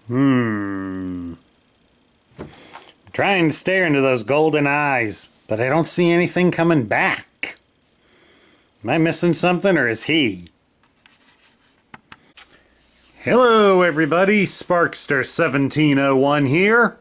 I'm trying to stare into those golden eyes, but I don't see anything coming back. Am I missing something, or is he? Hello everybody, Sparkster1701 here.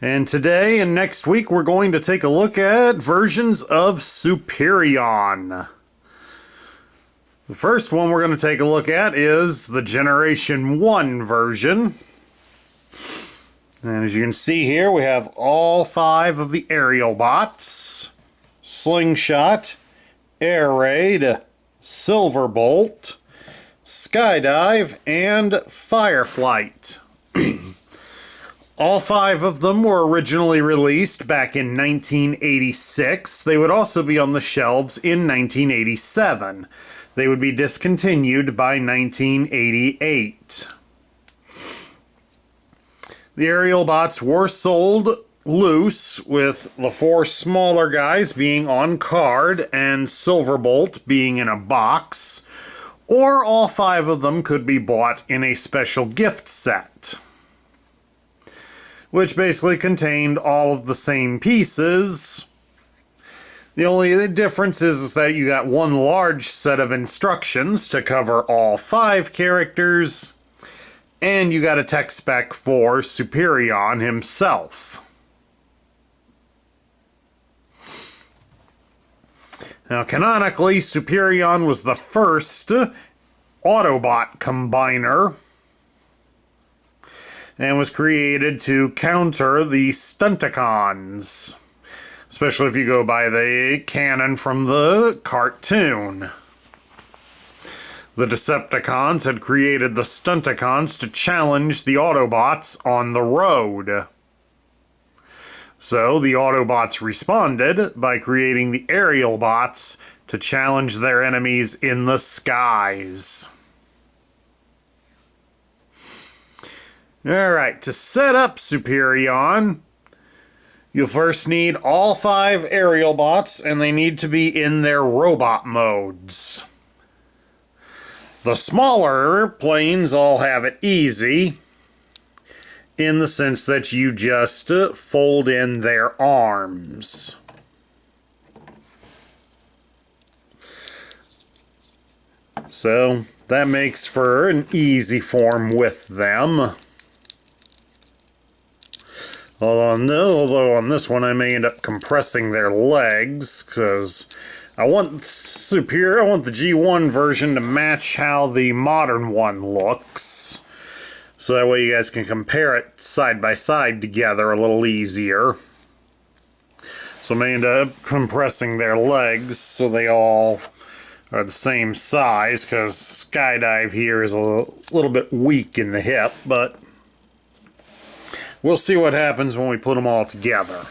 And today and next week we're going to take a look at versions of Superion. The first one we're going to take a look at is the Generation 1 version. And as you can see here, we have all 5 of the Aerialbots: Slingshot, Air Raid, Silverbolt, Skydive, and Fireflight. All 5 of them were originally released back in 1986. They would also be on the shelves in 1987. They would be discontinued by 1988. The Aerialbots were sold loose, with the 4 smaller guys being on card and Silverbolt being in a box, or all 5 of them could be bought in a special gift set, which basically contained all of the same pieces. The only difference is that you got one large set of instructions to cover all 5 characters, and you got a tech spec for Superion himself. Now, canonically, Superion was the first Autobot combiner and was created to counter the Stunticons, especially if you go by the canon from the cartoon. The Decepticons had created the Stunticons to challenge the Autobots on the road. So the Autobots responded by creating the Aerialbots to challenge their enemies in the skies. Alright, to set up Superion, you'll first need all 5 Aerialbots, and they need to be in their robot modes. The smaller planes all have it easy, in the sense that you just fold in their arms. So that makes for an easy form with them. Although on this one I may end up compressing their legs, because I want the G1 version to match how the modern one looks. So that way you guys can compare it side by side together a little easier. So I may end up compressing their legs so they all are the same size, because Skydive here is a little bit weak in the hip, but we'll see what happens when we put them all together.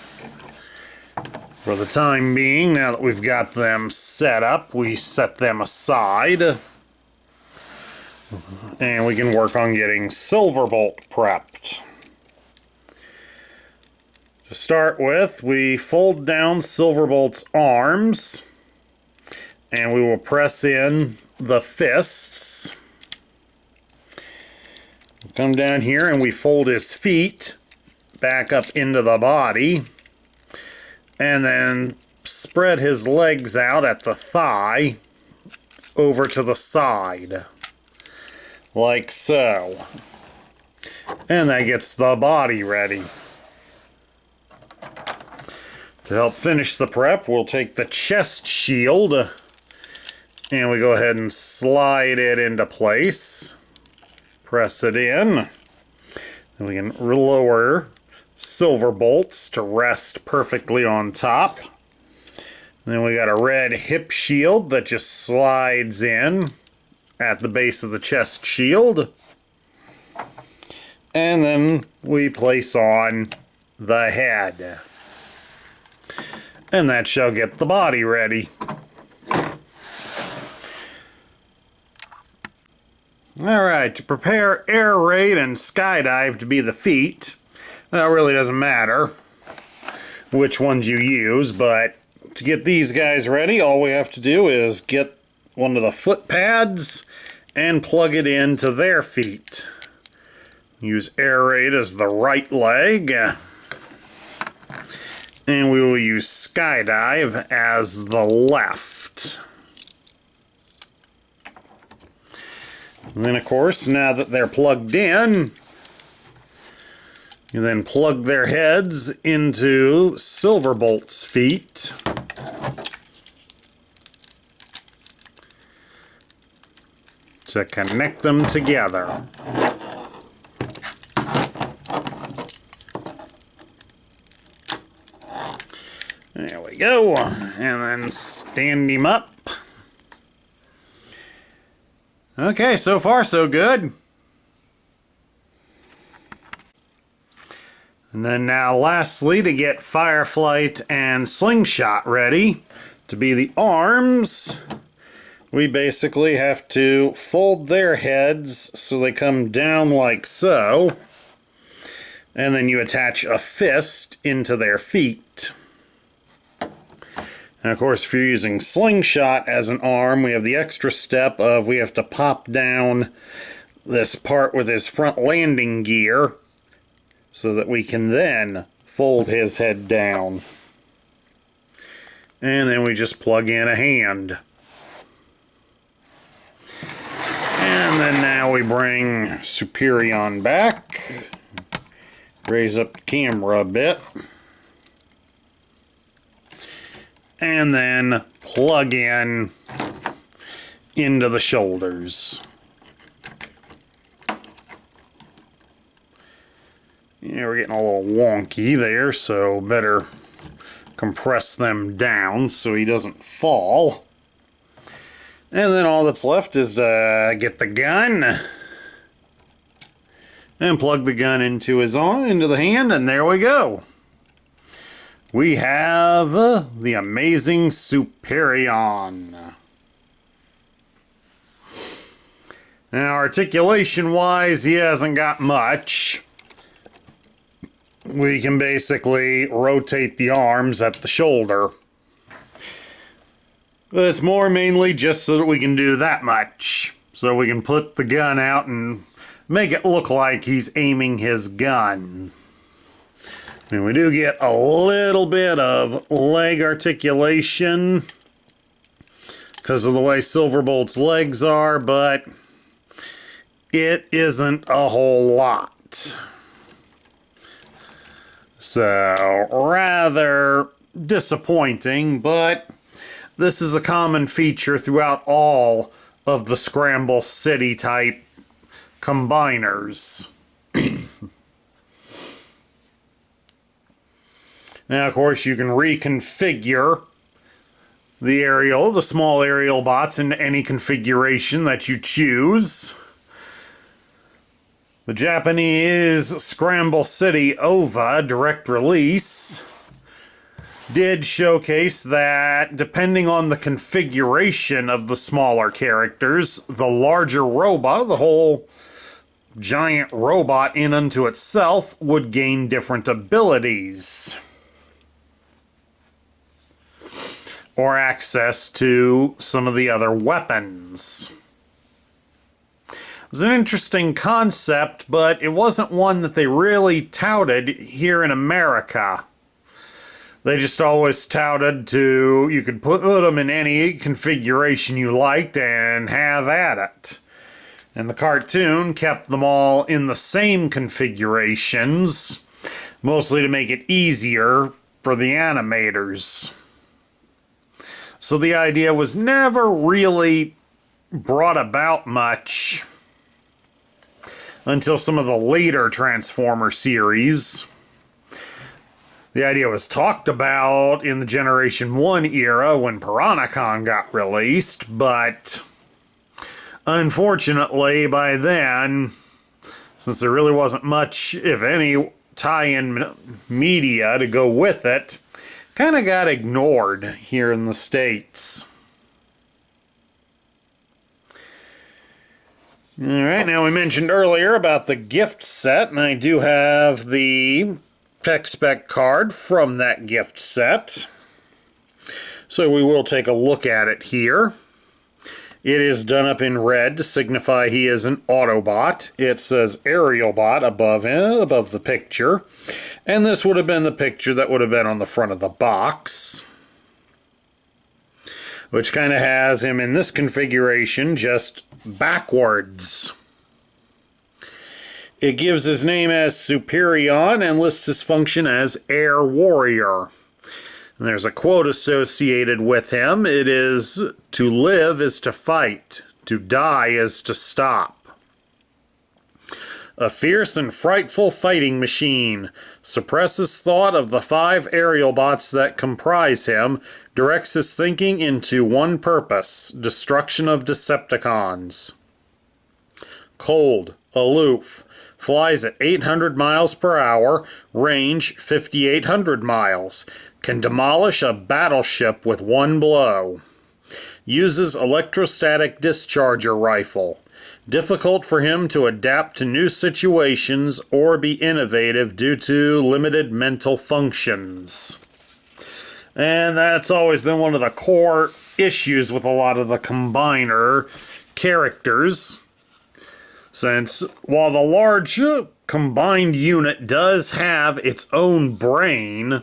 For the time being, now that we've got them set up, we set them aside. And we can work on getting Silverbolt prepped. To start with, we fold down Silverbolt's arms, and we will press in the fists. Come down here and we fold his feet back up into the body, and then spread his legs out at the thigh over to the side, like so. And that gets the body ready. To help finish the prep, we'll take the chest shield and we go ahead and slide it into place. Press it in. And we can lower Silverbolts to rest perfectly on top. And then we got a red hip shield that just slides in at the base of the chest shield. And then we place on the head. And that shall get the body ready. Alright, to prepare Air Raid and Skydive to be the feet, that really doesn't matter which ones you use, but to get these guys ready, all we have to do is get one of the foot pads and plug it into their feet. Use air raid as the right leg. And we will use skydive as the left. And then, of course, now that they're plugged in, you then plug their heads into Silverbolt's feet. To connect them together. There we go. And then stand him up. Okay, so far so good. And then now lastly, to get Fireflight and Slingshot ready to be the arms, we basically have to fold their heads so they come down like so. And then you attach a fist into their feet. And of course, if you're using Slingshot as an arm, we have the extra step of we have to pop down this part with his front landing gear so that we can then fold his head down. And then we just plug in a hand. And then now we bring Superion back. Raise up the camera a bit. And then plug in into the shoulders. Yeah, we're getting a little wonky there, so better compress them down so he doesn't fall. And then all that's left is to get the gun and plug the gun into his arm, into the hand, and there we go. We have the amazing Superion. Now, articulation-wise, he hasn't got much. We can basically rotate the arms at the shoulder. But it's more mainly just so that we can do that much. So we can put the gun out and make it look like he's aiming his gun. And we do get a little bit of leg articulation because of the way Silverbolt's legs are, but it isn't a whole lot. So, rather disappointing, but this is a common feature throughout all of the Scramble City type combiners. Now, of course, you can reconfigure the small Aerialbots into any configuration that you choose. The Japanese Scramble City OVA direct release did showcase that depending on the configuration of the smaller characters, the larger robot, the whole giant robot in unto itself, would gain different abilities. Or access to some of the other weapons. It was an interesting concept, but it wasn't one that they really touted here in America. They just always touted you could put them in any configuration you liked and have at it. And the cartoon kept them all in the same configurations, mostly to make it easier for the animators. So the idea was never really brought about much until some of the later Transformer series. The idea was talked about in the Generation 1 era when Piranha-Con got released, but unfortunately by then, since there really wasn't much, if any, tie-in media to go with it, kind of got ignored here in the States. Alright, now we mentioned earlier about the gift set, and I do have the tech spec card from that gift set. So we will take a look at it here. It is done up in red to signify he is an Autobot. It says Aerialbot above the picture. And this would have been the picture that would have been on the front of the box, which kind of has him in this configuration just backwards. It gives his name as Superion and lists his function as Air Warrior. And there's a quote associated with him. It is, "To live is to fight, to die is to stop." A fierce and frightful fighting machine, suppresses thought of the 5 Aerialbots that comprise him, directs his thinking into one purpose, destruction of Decepticons. Cold, aloof, flies at 800 miles per hour, range 5,800 miles, can demolish a battleship with one blow. Uses electrostatic discharger rifle. Difficult for him to adapt to new situations or be innovative due to limited mental functions. And that's always been one of the core issues with a lot of the Combiner characters. Since while the large combined unit does have its own brain,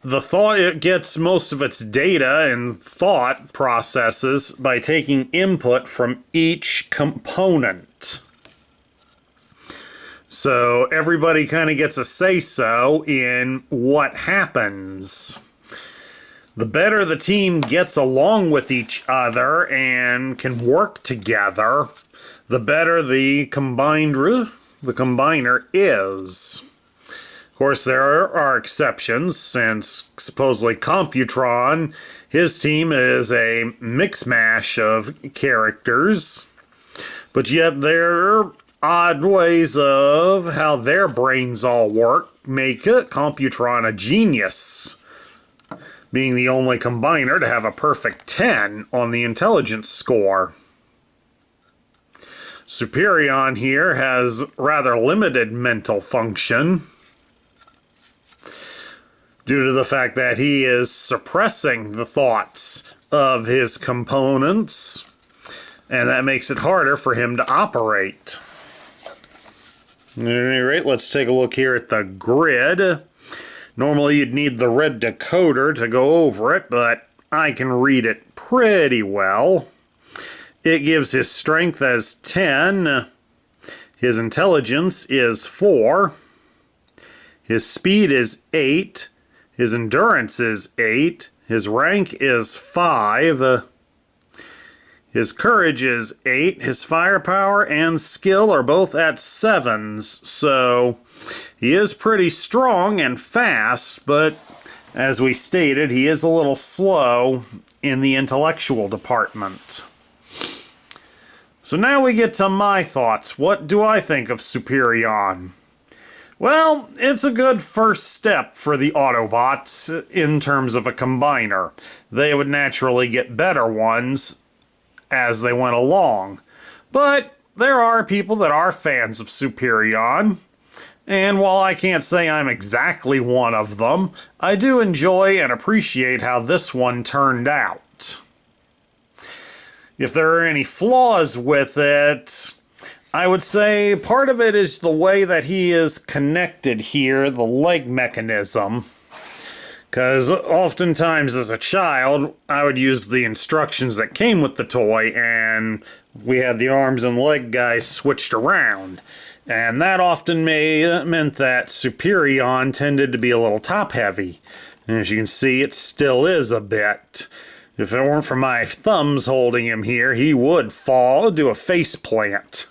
it gets most of its data and thought processes by taking input from each component. So everybody kind of gets a say-so in what happens. The better the team gets along with each other and can work together, the better the combiner is. Of course, there are exceptions, since supposedly Computron, his team is a mix-mash of characters, but yet there are odd ways of how their brains all work make Computron a genius, being the only combiner to have a perfect 10 on the intelligence score. Superion here has rather limited mental function due to the fact that he is suppressing the thoughts of his components, and that makes it harder for him to operate. At any rate, let's take a look here at the grid. Normally you'd need the red decoder to go over it, but I can read it pretty well. It gives his strength as 10, his intelligence is 4, his speed is 8, his endurance is 8, his rank is 5, his courage is 8, his firepower and skill are both at 7s, so he is pretty strong and fast, but as we stated, he is a little slow in the intellectual department. So now we get to my thoughts. What do I think of Superion? Well, it's a good first step for the Autobots in terms of a combiner. They would naturally get better ones as they went along. But there are people that are fans of Superion, and while I can't say I'm exactly one of them, I do enjoy and appreciate how this one turned out. If there are any flaws with it, I would say part of it is the way that he is connected here, the leg mechanism. Because oftentimes as a child, I would use the instructions that came with the toy, and we had the arms and leg guys switched around. And that often meant that Superion tended to be a little top-heavy. And as you can see, it still is a bit. If it weren't for my thumbs holding him here, he would fall, do a face plant.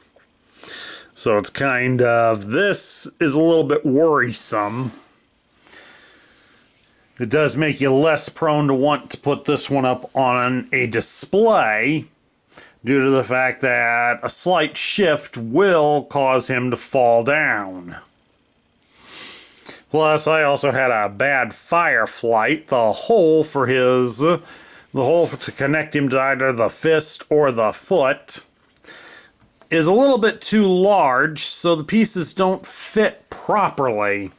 So it's kind of, this is a little bit worrisome. It does make you less prone to want to put this one up on a display due to the fact that a slight shift will cause him to fall down. Plus, I also had a bad fire flight. The hole to connect him to either the fist or the foot is a little bit too large, so the pieces don't fit properly.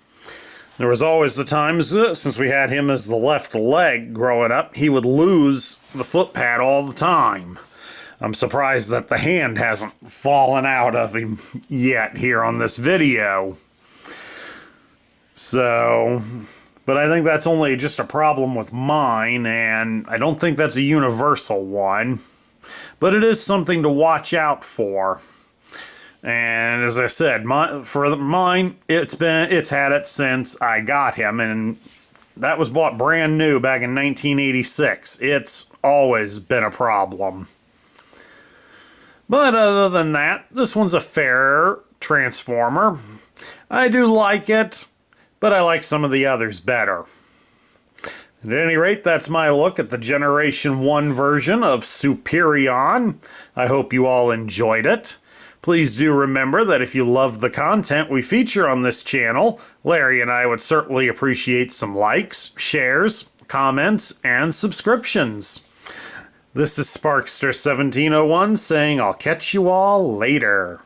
There was always the times, since we had him as the left leg growing up, he would lose the foot pad all the time. I'm surprised that the hand hasn't fallen out of him yet here on this video. So, but I think that's only just a problem with mine, and I don't think that's a universal one. But it is something to watch out for. And as I said, for mine, it's had it since I got him, and that was bought brand new back in 1986. It's always been a problem. But other than that, this one's a fair Transformer. I do like it, but I like some of the others better. At any rate, that's my look at the Generation 1 version of Superion. I hope you all enjoyed it. Please do remember that if you love the content we feature on this channel, Larry and I would certainly appreciate some likes, shares, comments, and subscriptions. This is Sparkster1701 saying I'll catch you all later.